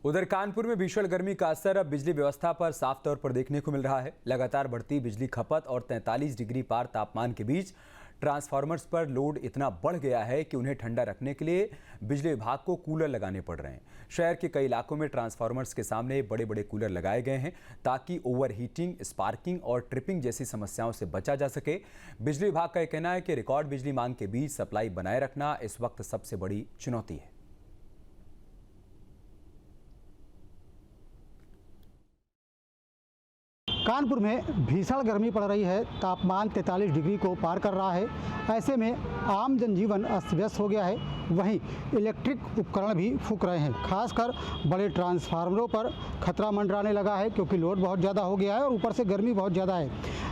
उधर कानपुर में भीषण गर्मी का असर अब बिजली व्यवस्था पर साफ तौर पर देखने को मिल रहा है। लगातार बढ़ती बिजली खपत और 43 डिग्री पार तापमान के बीच ट्रांसफार्मर्स पर लोड इतना बढ़ गया है कि उन्हें ठंडा रखने के लिए बिजली विभाग को कूलर लगाने पड़ रहे हैं। शहर के कई इलाकों में ट्रांसफार्मर्स के सामने बड़े बड़े कूलर लगाए गए हैं ताकि ओवरहीटिंग, स्पार्किंग और ट्रिपिंग जैसी समस्याओं से बचा जा सके। बिजली विभाग का यह कहना है कि रिकॉर्ड बिजली मांग के बीच सप्लाई बनाए रखना इस वक्त सबसे बड़ी चुनौती है। कानपुर में भीषण गर्मी पड़ रही है। तापमान 43 डिग्री को पार कर रहा है। ऐसे में आम जनजीवन अस्त व्यस्त हो गया है। वहीं इलेक्ट्रिक उपकरण भी फूंक रहे हैं। खासकर बड़े ट्रांसफार्मरों पर खतरा मंडराने लगा है क्योंकि लोड बहुत ज़्यादा हो गया है और ऊपर से गर्मी बहुत ज़्यादा है।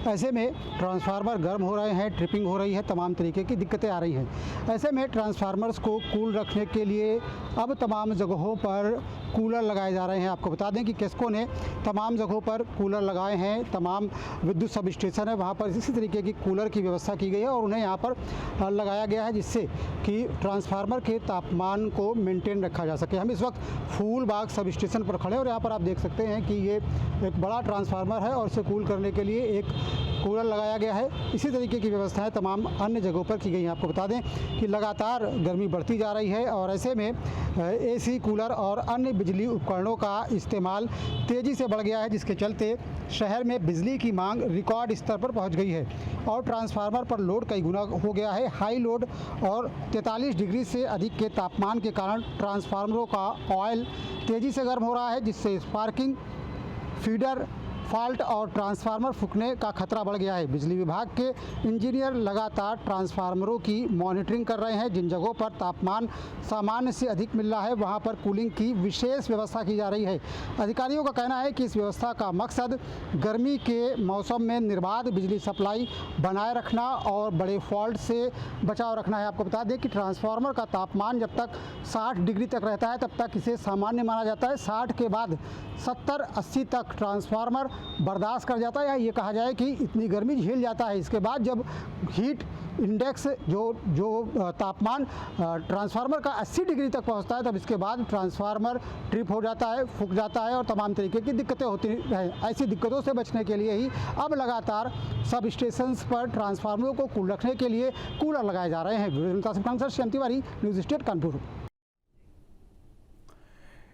ऐसे में ट्रांसफार्मर गर्म हो रहे हैं, ट्रिपिंग हो रही है, तमाम तरीके की दिक्कतें आ रही हैं। ऐसे में ट्रांसफार्मर्स को कूल रखने के लिए अब तमाम जगहों पर कूलर लगाए जा रहे हैं। आपको बता दें कि केस्को ने तमाम जगहों पर कूलर लगाए हैं। तमाम विद्युत सब स्टेशन है, वहाँ पर इसी तरीके की कूलर की व्यवस्था की गई है और उन्हें यहाँ पर लगाया गया है जिससे कि ट्रांसफार्मर के तापमान को मेंटेन रखा जा सके। हम इस वक्त फूलबाग सब स्टेशन पर खड़े हैं और यहाँ पर आप देख सकते हैं कि ये एक बड़ा ट्रांसफार्मर है और इसे कूल करने के लिए एक कूलर लगाया गया है। इसी तरीके की व्यवस्थाएं तमाम अन्य जगहों पर की गई हैं। आपको बता दें कि लगातार गर्मी बढ़ती जा रही है और ऐसे में एसी, कूलर और अन्य बिजली उपकरणों का इस्तेमाल तेज़ी से बढ़ गया है, जिसके चलते शहर में बिजली की मांग रिकॉर्ड स्तर पर पहुंच गई है और ट्रांसफार्मर पर लोड कई गुना हो गया है। हाई लोड और 43 डिग्री से अधिक के तापमान के कारण ट्रांसफार्मरों का ऑयल तेज़ी से गर्म हो रहा है, जिससे स्पार्किंग, फीडर फॉल्ट और ट्रांसफार्मर फूंकने का खतरा बढ़ गया है। बिजली विभाग के इंजीनियर लगातार ट्रांसफार्मरों की मॉनिटरिंग कर रहे हैं। जिन जगहों पर तापमान सामान्य से अधिक मिल रहा है वहां पर कूलिंग की विशेष व्यवस्था की जा रही है। अधिकारियों का कहना है कि इस व्यवस्था का मकसद गर्मी के मौसम में निर्बाध बिजली सप्लाई बनाए रखना और बड़े फॉल्ट से बचाव रखना है। आपको बता दें कि ट्रांसफार्मर का तापमान जब तक 60 डिग्री तक रहता है तब तक इसे सामान्य माना जाता है। 60 के बाद 70-80 तक ट्रांसफार्मर बर्दाश्त कर जाता है या ये कहा जाए कि इतनी गर्मी झेल जाता है। इसके बाद जब हीट इंडेक्स जो तापमान ट्रांसफार्मर का 80 डिग्री तक पहुंचता है तब इसके बाद ट्रांसफार्मर ट्रिप हो जाता है, फूंक जाता है और तमाम तरीके की दिक्कतें होती हैं। ऐसी दिक्कतों से बचने के लिए ही अब लगातार सब स्टेशंस पर ट्रांसफार्मरों को कूल रखने के लिए कूलर लगाए जा रहे हैं। Shyam Tiwari, news state, Kanpur.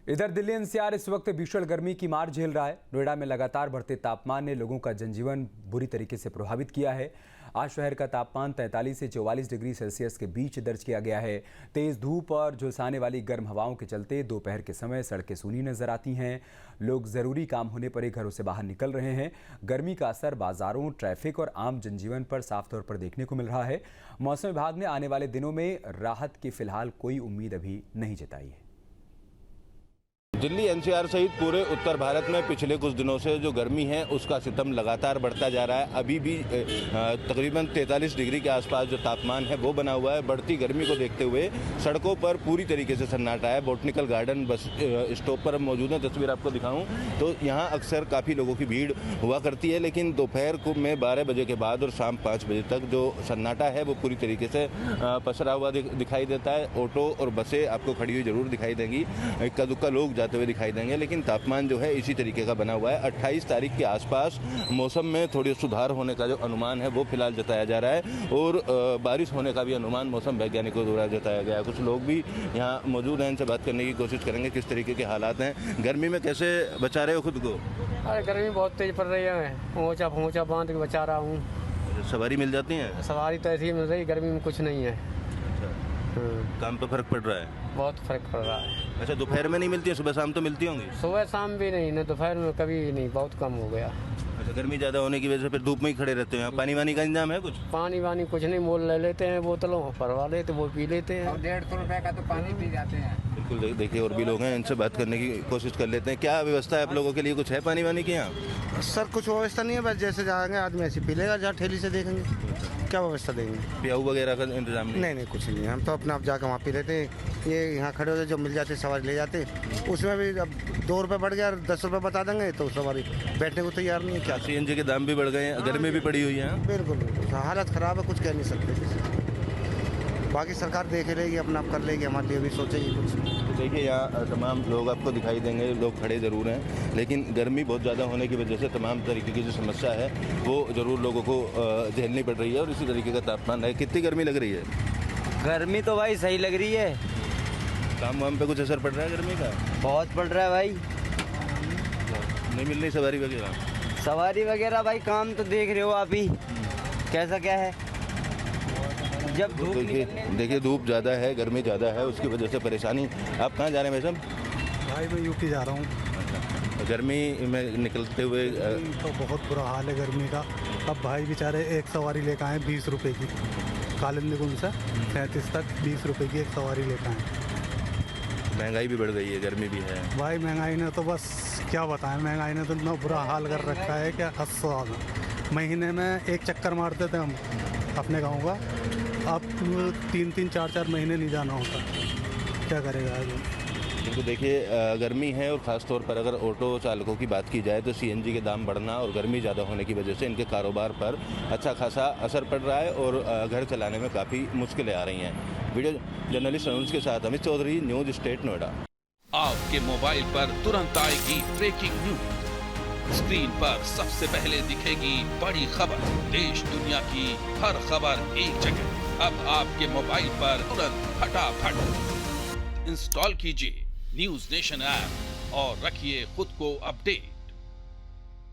इधर दिल्ली एनसीआर इस वक्त भीषण गर्मी की मार झेल रहा है। नोएडा में लगातार बढ़ते तापमान ने लोगों का जनजीवन बुरी तरीके से प्रभावित किया है। आज शहर का तापमान 43 से 44 डिग्री सेल्सियस के बीच दर्ज किया गया है। तेज धूप और झुलसाने वाली गर्म हवाओं के चलते दोपहर के समय सड़कें सूनी नजर आती हैं। लोग जरूरी काम होने पर ही घरों से बाहर निकल रहे हैं। गर्मी का असर बाजारों, ट्रैफिक और आम जनजीवन पर साफ तौर पर देखने को मिल रहा है। मौसम विभाग ने आने वाले दिनों में राहत की फिलहाल कोई उम्मीद अभी नहीं जताई है। दिल्ली एनसीआर सहित पूरे उत्तर भारत में पिछले कुछ दिनों से जो गर्मी है उसका सितम लगातार बढ़ता जा रहा है। अभी भी तकरीबन 43 डिग्री के आसपास जो तापमान है वो बना हुआ है। बढ़ती गर्मी को देखते हुए सड़कों पर पूरी तरीके से सन्नाटा है। बॉटनिकल गार्डन बस स्टॉप पर मौजूद है। तस्वीर आपको दिखाऊं तो यहाँ अक्सर काफ़ी लोगों की भीड़ हुआ करती है, लेकिन दोपहर को में 12 बजे के बाद और शाम 5 बजे तक जो सन्नाटा है वो पूरी तरीके से पसरा हुआ दिखाई देता है। ऑटो और बसें आपको खड़ी हुई जरूर दिखाई देंगी, इक्का दुक्का लोग जाते हुए दिखाई देंगे, लेकिन तापमान जो है इसी तरीके का बना हुआ है। 28 तारीख के आसपास मौसम में थोड़ी सुधार होने का जो अनुमान है वो फिलहाल जताया जा रहा है और बारिश होने का भी अनुमान मौसम वैज्ञानिकों द्वारा जताया गया है। कुछ लोग भी यहाँ मौजूद हैं, इनसे बात करने की कोशिश करेंगे किस तरीके के हालात हैं। गर्मी में कैसे बचा रहे हो खुद को? अरे गर्मी बहुत तेज पड़ रही है, ऊँचा बांध के बचा रहा हूँ। सवारी मिल जाती है? सवारी तो ऐसी ही मिल रही, गर्मी में कुछ नहीं है। काम पे फर्क पड़ रहा है? बहुत फर्क पड़ रहा है। अच्छा, दोपहर में नहीं मिलती है, सुबह शाम तो मिलती होंगी? सुबह शाम भी नहीं, न दोपहर में कभी नहीं, बहुत कम हो गया। अच्छा, गर्मी ज़्यादा होने की वजह से फिर धूप में ही खड़े रहते हैं। पानी वानी का इंतजाम है कुछ? पानी वानी कुछ नहीं, मोल ले लेते हैं बोतलों, भरवा लेते वो पी लेते हैं। 150 रुपये का तो पानी पी जाते हैं। बिल्कुल, देखिए और भी लोग हैं, इनसे बात करने की कोशिश कर लेते हैं। क्या व्यवस्था है आप लोगों के लिए? कुछ है पानी वानी की यहाँ? सर कुछ व्यवस्था नहीं है, बस जैसे जाएंगे आदमी ऐसे पी लेगा, जहाँ ठेली से देखेंगे। क्या व्यवस्था देंगे? प्याऊ वगैरह का इंतजाम नहीं? नहीं कुछ नहीं है, हम तो अपने आप जाकर वहाँ पी लेते हैं। ये यहाँ खड़े होते जो मिल जाते सवारी ले जाते, उसमें भी अब 2 रुपये बढ़ गया, 10 रुपये बता देंगे तो सवारी बैठने को तैयार नहीं है। क्या सीएनजी के दाम भी बढ़ गए हैं, गर्मी भी पड़ी हुई है। बिल्कुल हालत ख़राब है, कुछ कह नहीं सकते। बाकी सरकार देख लेगी, अपना आप कर लेगी, हमारे लिए भी सोचेगी कुछ। देखिए यहाँ तमाम लोग आपको दिखाई देंगे, लोग खड़े ज़रूर हैं, लेकिन गर्मी बहुत ज़्यादा होने की वजह से तमाम तरीके की जो समस्या है वो ज़रूर लोगों को झेलनी पड़ रही है। और इसी तरीके का तापमान है। कितनी गर्मी लग रही है? गर्मी तो भाई सही लग रही है। काम वाम पे कुछ असर पड़ रहा है गर्मी का? बहुत पड़ रहा है भाई। नहीं मिल रही सवारी वगैरह? सवारी वगैरह भाई काम तो देख रहे हो आप ही कैसा क्या है। जब धूप देखिए धूप ज़्यादा है, गर्मी ज़्यादा है, उसकी वजह से परेशानी। आप कहाँ जा रहे हैं भाई साहब? भाई मैं यूपी जा रहा हूँ। गर्मी में निकलते हुए तो बहुत बुरा हाल है गर्मी का। अब भाई बेचारे एक सवारी लेकर आए 20 रुपये की, कालिंदी से 37 तक 20 रुपये की एक सवारी लेकर आए। महंगाई भी बढ़ गई है, गर्मी भी है। भाई महंगाई ने तो बस क्या बताएं, महंगाई ने तो इतना बुरा हाल कर रखा है क्या हद से ज़्यादा। महीने में एक चक्कर मारते थे हम अपने गांव का, अब 3-3 4-4 महीने नहीं जाना होता। क्या करेगा आदमी? तो देखिए गर्मी है, और ख़ास तौर पर अगर ऑटो चालकों की बात की जाए तो सीएनजी के दाम बढ़ना और गर्मी ज़्यादा होने की वजह से इनके कारोबार पर अच्छा खासा असर पड़ रहा है और घर चलाने में काफ़ी मुश्किलें आ रही हैं। वीडियो जर्नलिस्ट अनुज के साथ अमित चौधरी, न्यूज़ स्टेट नोएडा। आपके मोबाइल पर तुरंत आएगी ब्रेकिंग न्यूज। स्क्रीन पर सबसे पहले दिखेगी बड़ी खबर। देश दुनिया की हर खबर एक जगह। अब आपके मोबाइल पर तुरंत फटाफट इंस्टॉल कीजिए न्यूज नेशन ऐप और रखिए खुद को अपडेट।